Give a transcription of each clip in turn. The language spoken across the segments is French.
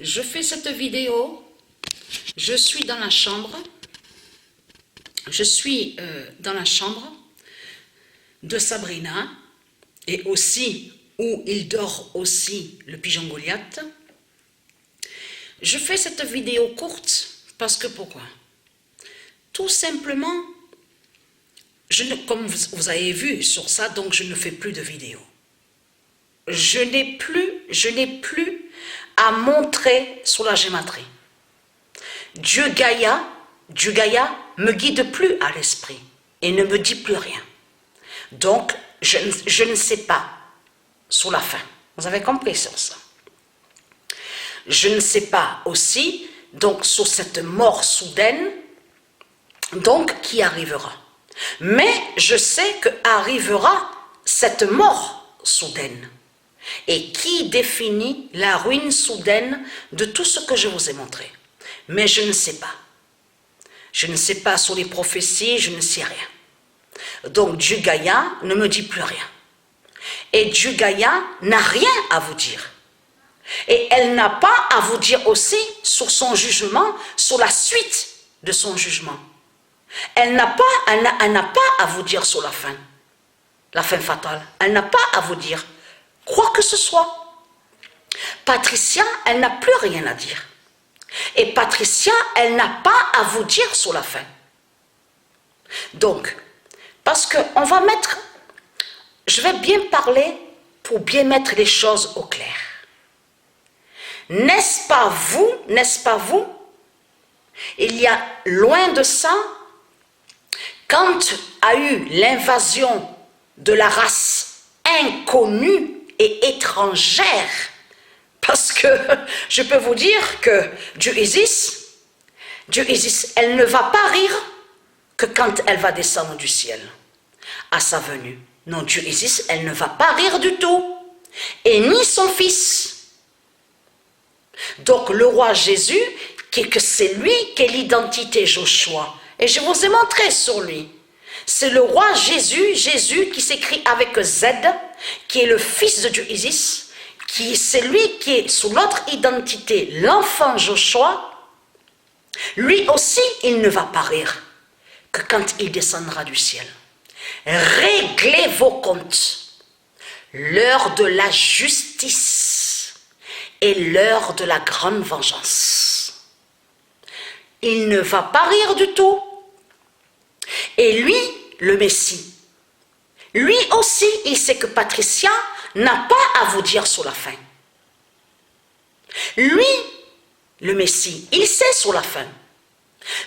Je fais cette vidéo, je suis dans la chambre, de Sabrina et aussi où il dort aussi le pigeon Goliath. Je fais cette vidéo courte parce que pourquoi? Tout simplement, comme vous avez vu sur ça, donc je ne fais plus de vidéos. Je n'ai plus à montrer sur la gématrie. Dieu Gaïa me guide plus à l'esprit et ne me dit plus rien. Donc, je ne sais pas sur la fin. Vous avez compris sur ça. Je ne sais pas aussi, donc, sur cette mort soudaine, donc, qui arrivera. Mais je sais qu'arrivera cette mort soudaine. Et qui définit la ruine soudaine de tout ce que je vous ai montré. Mais je ne sais pas. Je ne sais pas sur les prophéties, je ne sais rien. Donc Dieu Gaïa ne me dit plus rien. Et Dieu Gaïa n'a rien à vous dire. Et elle n'a pas à vous dire aussi sur son jugement, sur la suite de son jugement. Elle n'a pas à vous dire sur la fin fatale. Elle n'a pas à vous dire quoi que ce soit. Patricia, elle n'a plus rien à dire. Et Patricia, elle n'a pas à vous dire sur la fin. Donc, parce qu'on va mettre, je vais bien parler pour bien mettre les choses au clair. N'est-ce pas vous, il y a loin de ça, quand a eu l'invasion de la race inconnue et étrangère, parce que je peux vous dire que Dieu Isis, elle ne va pas rire que quand elle va descendre du ciel à sa venue. Non, Dieu Isis, elle ne va pas rire du tout, et ni son fils. Donc le roi Jésus, que c'est lui qui est l'identité Joshua, et je vous ai montré sur lui. C'est le roi Jésus qui s'écrit avec Z, qui est le fils de Dieu Isis, c'est lui qui est sous l'autre identité, l'enfant Joshua. Lui aussi, il ne va pas rire que quand il descendra du ciel. Réglez vos comptes. L'heure de la justice et l'heure de la grande vengeance. Il ne va pas rire du tout. Et lui, le Messie, lui aussi, il sait que Patricia n'a pas à vous dire sur la fin. Lui, le Messie, il sait sur la fin.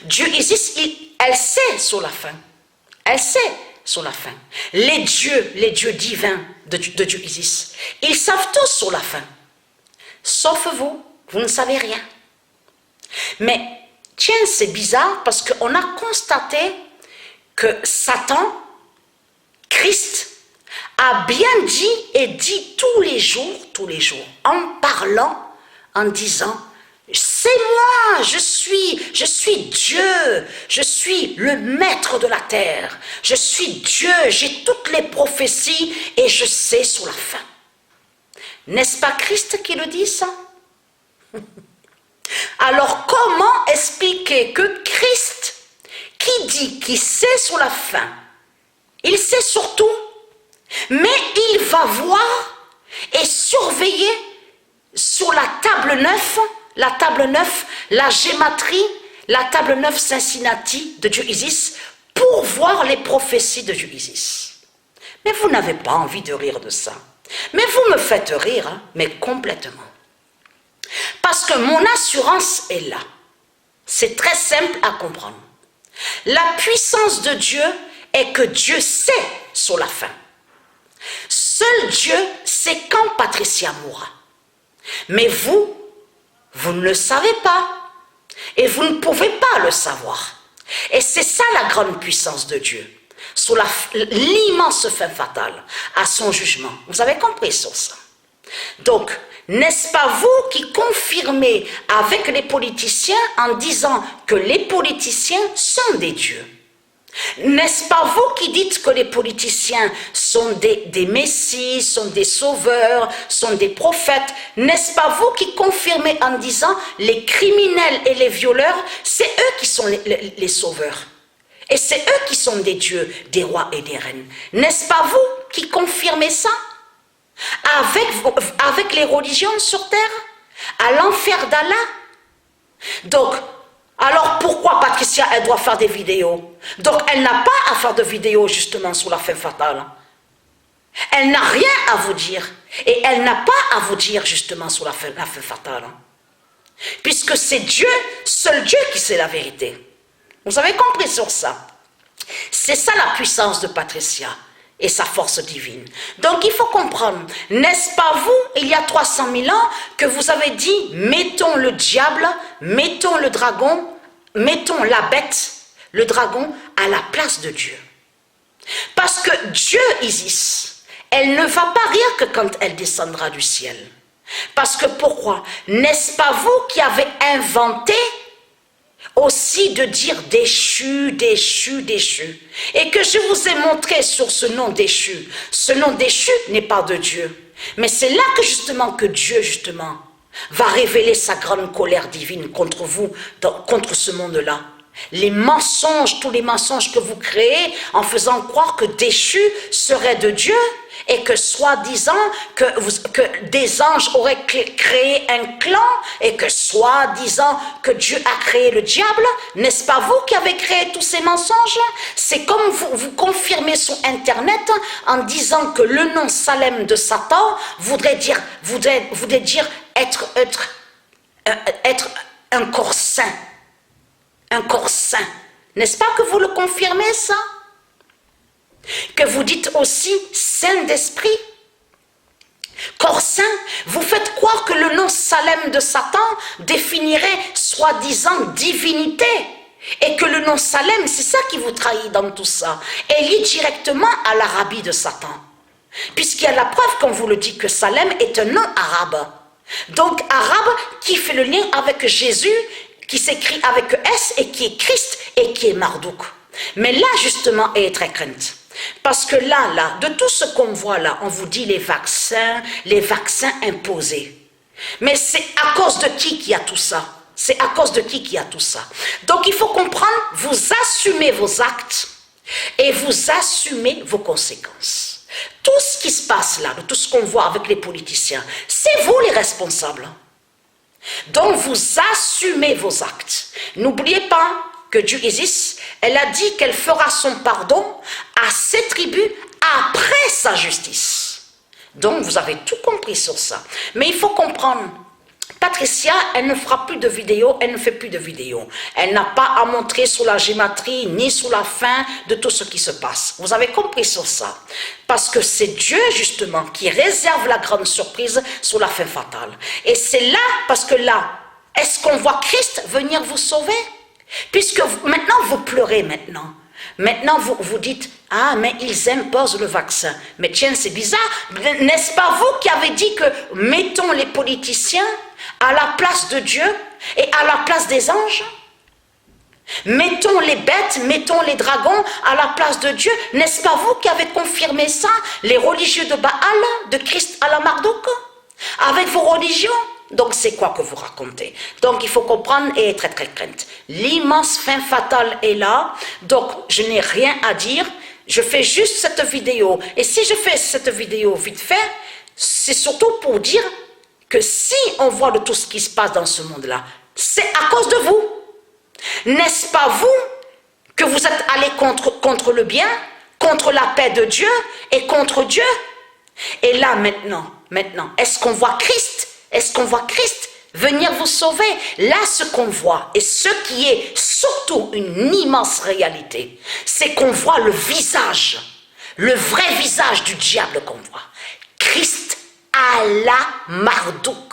Dieu Isis, elle sait sur la fin. Elle sait sur la fin. Les dieux divins de Dieu Isis, ils savent tous sur la fin. Sauf vous, vous ne savez rien. Mais, tiens, c'est bizarre parce qu'on a constaté que Satan, Christ, a bien dit et dit tous les jours, en parlant, en disant, c'est moi, je suis Dieu, je suis le maître de la terre, je suis Dieu, j'ai toutes les prophéties et je sais sur la fin. N'est-ce pas Christ qui le dit ça? Alors comment expliquer que Christ, qui dit qu'il sait sur la fin, il sait surtout, mais il va voir et surveiller sur la table 9, la gématrie, la table 9 Cincinnati de Dieu Isis, pour voir les prophéties de Dieu Isis. Mais vous n'avez pas envie de rire de ça. Mais vous me faites rire, hein, mais complètement. Parce que mon assurance est là. C'est très simple à comprendre. La puissance de Dieu est que Dieu sait sur la fin. Seul Dieu sait quand Patricia mourra. Mais vous ne le savez pas. Et vous ne pouvez pas le savoir. Et c'est ça la grande puissance de Dieu. Sur l'immense fin fatale, à son jugement. Vous avez compris sur ça. Donc, n'est-ce pas vous qui confirmez avec les politiciens en disant que les politiciens sont des dieux? N'est-ce pas vous qui dites que les politiciens sont des messies, sont des sauveurs, sont des prophètes? N'est-ce pas vous qui confirmez en disant les criminels et les violeurs, c'est eux qui sont les sauveurs? Et c'est eux qui sont des dieux, des rois et des reines. N'est-ce pas vous qui confirmez ça? Avec les religions sur terre? À l'enfer d'Allah? Donc, alors pourquoi Patricia, elle doit faire des vidéos? Donc elle n'a pas à faire de vidéos justement sur la fin fatale. Elle n'a rien à vous dire. Et elle n'a pas à vous dire justement sur la fin fatale. Puisque c'est Dieu, seul Dieu qui sait la vérité. Vous avez compris sur ça? C'est ça la puissance de Patricia et sa force divine. Donc il faut comprendre, n'est-ce pas vous, il y a 300 000 ans, que vous avez dit, mettons le diable, mettons le dragon, mettons la bête, le dragon, à la place de Dieu. Parce que Dieu, Isis, elle ne va pas rire que quand elle descendra du ciel. Parce que pourquoi? N'est-ce pas vous qui avez inventé aussi de dire déchu, déchu, déchu. Et que je vous ai montré sur ce nom déchu. Ce nom déchu n'est pas de Dieu. Mais c'est là que justement que Dieu justement va révéler sa grande colère divine contre vous, contre ce monde-là. Les mensonges, tous les mensonges que vous créez en faisant croire que déchu serait de Dieu et que soi-disant que des anges auraient créé un clan et que soi-disant que Dieu a créé le diable, n'est-ce pas vous qui avez créé tous ces mensonges? C'est comme vous confirmez sur internet en disant que le nom Salem de Satan voudrait dire être un corps saint. Un corps saint. N'est-ce pas que vous le confirmez ça? Que vous dites aussi saint d'esprit. Corps saint, vous faites croire que le nom Salem de Satan définirait soi-disant divinité. Et que le nom Salem, c'est ça qui vous trahit dans tout ça. Et lié directement à l'Arabie de Satan. Puisqu'il y a la preuve qu'on vous le dit que Salem est un nom arabe. Donc arabe qui fait le lien avec Jésus, qui s'écrit avec S et qui est Christ et qui est Mardouk. Mais là, justement, elle est très crainte. Parce que là, de tout ce qu'on voit là, on vous dit les vaccins imposés. Mais c'est à cause de qui qu'il y a tout ça? C'est à cause de qui qu'il y a tout ça? Donc il faut comprendre, vous assumez vos actes et vous assumez vos conséquences. Tout ce qui se passe là, de tout ce qu'on voit avec les politiciens, c'est vous les responsables. Donc vous assumez vos actes. N'oubliez pas que Dieu Isis, elle a dit qu'elle fera son pardon à ses tribus après sa justice. Donc vous avez tout compris sur ça. Mais il faut comprendre, Patricia, elle ne fera plus de vidéos, elle ne fait plus de vidéos. Elle n'a pas à montrer sur la gématrie ni sur la fin de tout ce qui se passe. Vous avez compris sur ça. Parce que c'est Dieu justement qui réserve la grande surprise sur la fin fatale. Et c'est là, parce que là, est-ce qu'on voit Christ venir vous sauver? Puisque maintenant vous pleurez maintenant. Maintenant vous dites, ah mais ils imposent le vaccin. Mais tiens, c'est bizarre, n'est-ce pas vous qui avez dit que mettons les politiciens à la place de Dieu et à la place des anges? Mettons les bêtes, mettons les dragons à la place de Dieu. N'est-ce pas vous qui avez confirmé ça, les religieux de Baal, de Christ à la Mardouk, avec vos religions? Donc c'est quoi que vous racontez? Donc il faut comprendre et être très très crainte. L'immense fin fatale est là, donc je n'ai rien à dire, je fais juste cette vidéo. Et si je fais cette vidéo vite fait, c'est surtout pour dire que si on voit de tout ce qui se passe dans ce monde-là, c'est à cause de vous. N'est-ce pas vous que vous êtes allés contre le bien, contre la paix de Dieu et contre Dieu? Et là maintenant, est-ce qu'on voit Christ? Est-ce qu'on voit Christ venir vous sauver? Là, ce qu'on voit, et ce qui est surtout une immense réalité, c'est qu'on voit le visage, le vrai visage du diable qu'on voit. Christ à la Mardouk,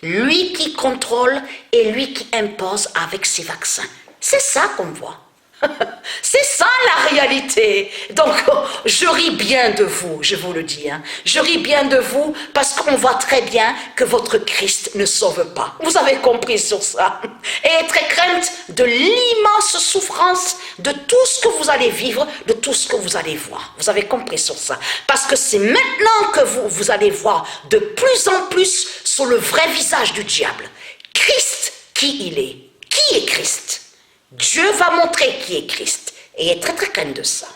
lui qui contrôle et lui qui impose avec ses vaccins. C'est ça qu'on voit. C'est ça la réalité. Donc, je ris bien de vous, je vous le dis. Je ris bien de vous parce qu'on voit très bien que votre Christ ne sauve pas. Vous avez compris sur ça. Et très crainte de l'immense souffrance de tout ce que vous allez vivre, de tout ce que vous allez voir. Vous avez compris sur ça. Parce que c'est maintenant que vous allez voir de plus en plus sur le vrai visage du diable. Christ, qui il est? Qui est Christ? Dieu va montrer qui est Christ. Et il est très très craint de ça.